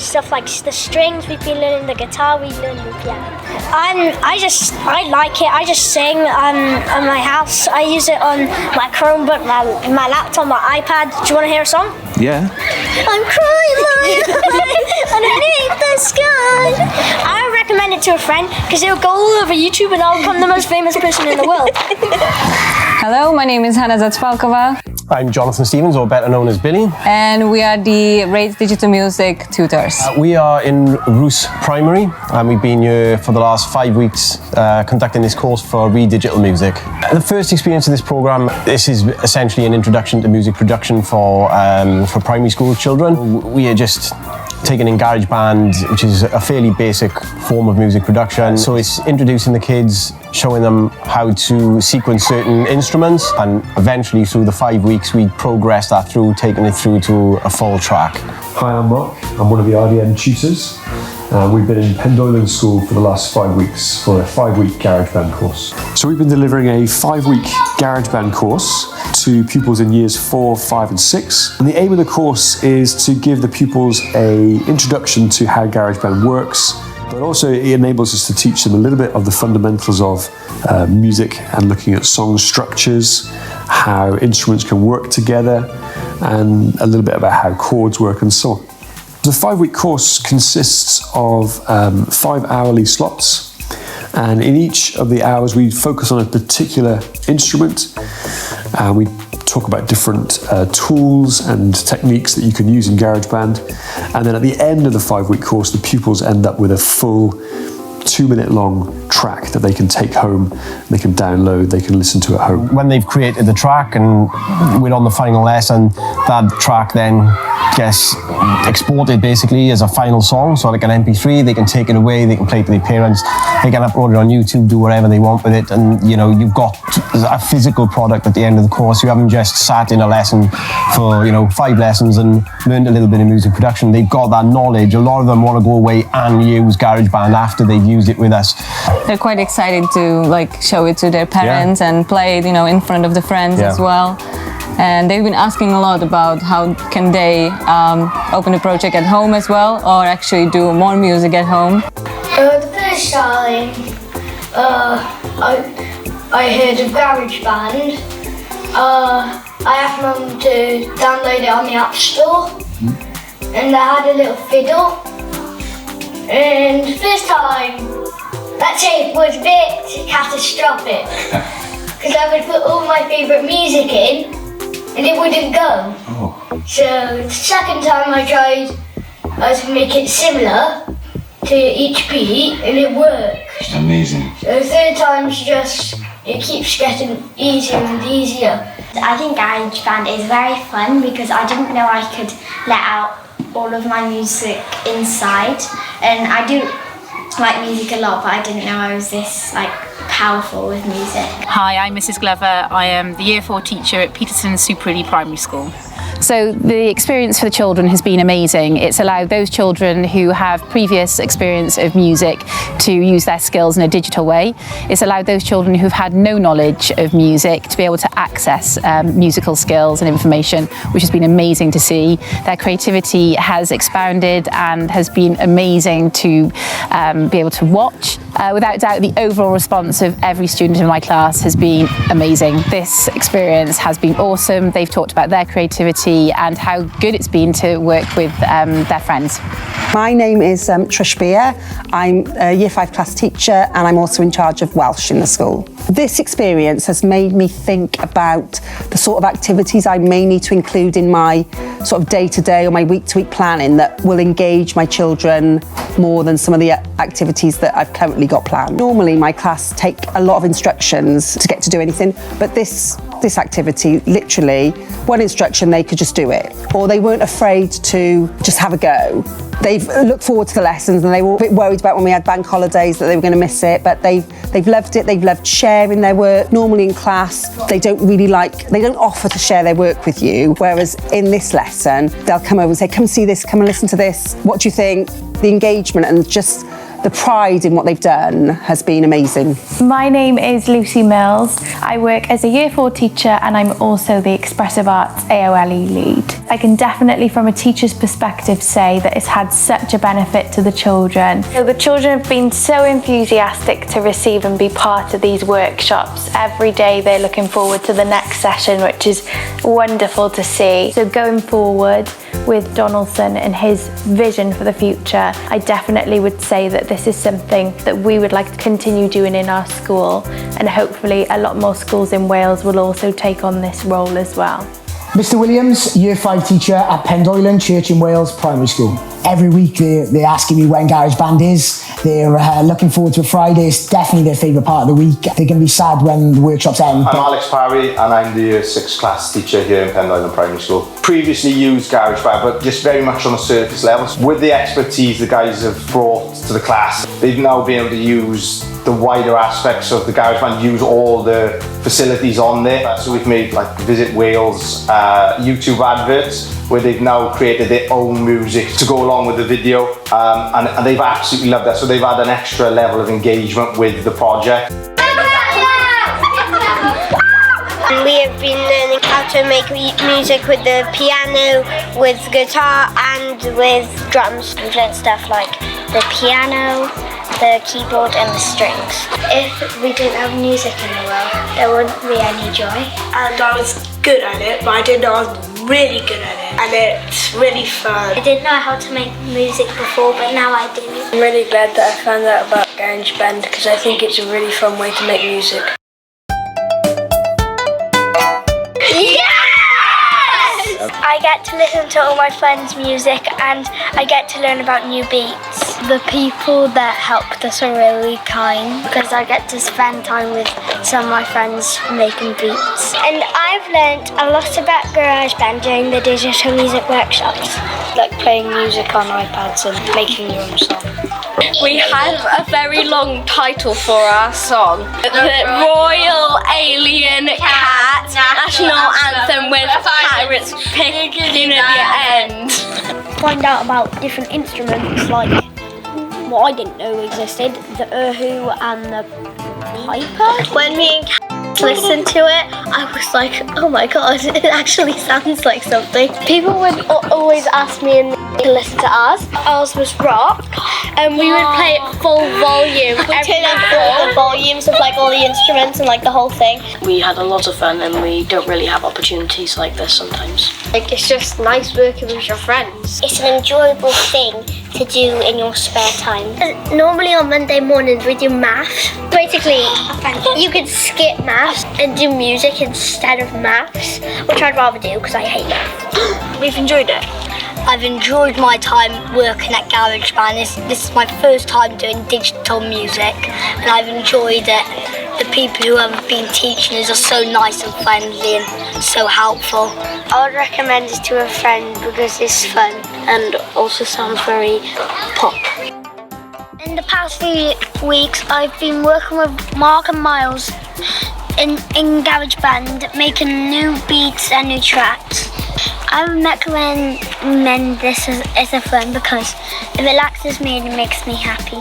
stuff like the strings. We've been learning the guitar. We've learned the piano. I like it. I just sing on my house. I use it on my Chromebook, my laptop, my iPad. Do you want to hear a song? Yeah. I'm crying underneath the sky. I would recommend it to a friend because it'll go all over YouTube and I'll become the most famous person in the world. Hello, my name is Hanna Zacpalkova. I'm Jonathan Stevens, or better known as Billy. And we are the Reid Digital Music tutors. We are in Roos Primary, and we've been here for the last 5 weeks conducting this course for Reid Digital Music. The first experience of this programme, this is essentially an introduction to music production for primary school children. We are just taken in GarageBand, which is a fairly basic form of music production. So it's introducing the kids, showing them how to sequence certain instruments, and eventually through the 5 weeks we progress that through, taking it through to a full track. Hi, I'm Mark. I'm one of the RDN tutors. We've been in Pendoilan School for the last 5 weeks for a 5-week GarageBand course. So we've been delivering a 5-week GarageBand course to pupils in years 4, 5 and 6. And the aim of the course is to give the pupils an introduction to how GarageBand works, but also it enables us to teach them a little bit of the fundamentals of music and looking at song structures, how instruments can work together, and a little bit about how chords work and so on. The 5-week course consists of 5 hourly slots, and in each of the hours we focus on a particular instrument. We talk about different tools and techniques that you can use in GarageBand, and then at the end of the 5-week course the pupils end up with a full 2-minute long track that they can take home, they can download, they can listen to at home. When they've created the track and we're on the final lesson, that track then gets exported basically as a final song, so like an MP3, they can take it away, they can play it to their parents, they can upload it on YouTube, do whatever they want with it, and you know, you've got a physical product at the end of the course. You haven't just sat in a lesson for 5 lessons and learned a little bit of music production. They've got that knowledge. A lot of them want to go away and use GarageBand after they've used it with us. They're quite excited to show it to their parents and play it, in front of the friends as well. And they've been asking a lot about how can they open a project at home as well, or actually do more music at home. The first time I heard of GarageBand, I asked Mum to download it on the App Store, and I had a little fiddle. And the first time, that tape was a bit catastrophic, because I would put all my favourite music in, and it wouldn't go. So the second time I tried, I was to make it similar to each beat, and it worked. Amazing. So the third time it keeps getting easier and easier. I think GarageBand is very fun because I didn't know I could let out all of my music inside, and I do like music a lot, but I didn't know I was this powerful with music. Hi, I'm Mrs. Glover. I am the Year 4 teacher at Peterson Superily Primary School. So the experience for the children has been amazing. It's allowed those children who have previous experience of music to use their skills in a digital way. It's allowed those children who've had no knowledge of music to be able to access musical skills and information, which has been amazing to see. Their creativity has expounded and has been amazing to be able to watch. Without doubt, the overall response of every student in my class has been amazing. This experience has been awesome. They've talked about their creativity and how good it's been to work with their friends. My name is Trish Beer. I'm a Year 5 class teacher, and I'm also in charge of Welsh in the school. This experience has made me think about the sort of activities I may need to include in my sort of day-to-day or my week-to-week planning that will engage my children more than some of the activities that I've currently got planned. Normally my class take a lot of instructions to get to do anything, but this activity, literally, one instruction, they could just do it. Or they weren't afraid to just have a go. They've looked forward to the lessons, and they were a bit worried about when we had bank holidays that they were going to miss it, but they've loved it. They've loved sharing their work. Normally in class, they don't offer to share their work with you, whereas in this lesson, they'll come over and say, come see this, come and listen to this. What do you think? The engagement and just the pride in what they've done has been amazing. My name is Lucy Mills. I work as a Year 4 teacher, and I'm also the Expressive Arts AOLE lead. I can definitely, from a teacher's perspective, say that it's had such a benefit to the children. So the children have been so enthusiastic to receive and be part of these workshops. Every day they're looking forward to the next session, which is wonderful to see. So going forward with Donaldson and his vision for the future, I definitely would say that this is something that we would like to continue doing in our school, and hopefully a lot more schools in Wales will also take on this role as well. Mr Williams, Year 5 teacher at Pendoilen Church in Wales Primary School. Every week they're asking me when Garage Band is. They're looking forward to a Friday. It's definitely their favourite part of the week. They're going to be sad when the workshops end. I'm Alex Parry and I'm the Year 6 class teacher here in Pendoilen Primary School. Previously used Garage Band, but just very much on a surface level. With the expertise the guys have brought to the class, they've now been able to use the wider aspects of the Garage Band, use all the facilities on there. So we've made like Visit Wales YouTube adverts where they've now created their own music to go along with the video, and they've absolutely loved that. So they've had an extra level of engagement with the project. We have been learning how to make music with the piano, with guitar and with drums. We've learned stuff like the piano, the keyboard and the strings. If we didn't have music in the world, there wouldn't be any joy. And I was good at it, but I didn't know I was really good at it. And it's really fun. I didn't know how to make music before, but now I do. I'm really glad that I found out about Garage Band because I think it's a really fun way to make music. I get to listen to all my friends' music and I get to learn about new beats. The people that helped us are really kind because I get to spend time with some of my friends making beats. And I've learned a lot about Garage Band during the digital music workshops. Like playing music on iPads and making your own song. We have a very long title for our song. The Royal Alien Cat National Anthem with pirates picking at the end. Find out about different instruments like what I didn't know existed, the Erhu and the Piper. When me and Kat listened to it, I was like, oh my god, it actually sounds like something. People would always ask me and to listen to ours. Ours was rock, and we would play it full volume. We turn up all the volumes of like all the instruments and like the whole thing. We had a lot of fun and we don't really have opportunities like this sometimes. Like it's just nice working with your friends. It's an enjoyable thing to do in your spare time. Normally on Monday mornings we do maths. Basically, you could skip maths and do music instead of maths, which I'd rather do because I hate maths. We've enjoyed it. I've enjoyed my time working at Garage Band. This is my first time doing digital music and I've enjoyed it. The people who have been teaching us are so nice and friendly and so helpful. I would recommend it to a friend because it's fun and also sounds very pop. In the past few weeks, I've been working with Mark and Miles in Garage Band, making new beats and new tracks. I would recommend this as a friend because it relaxes me and it makes me happy.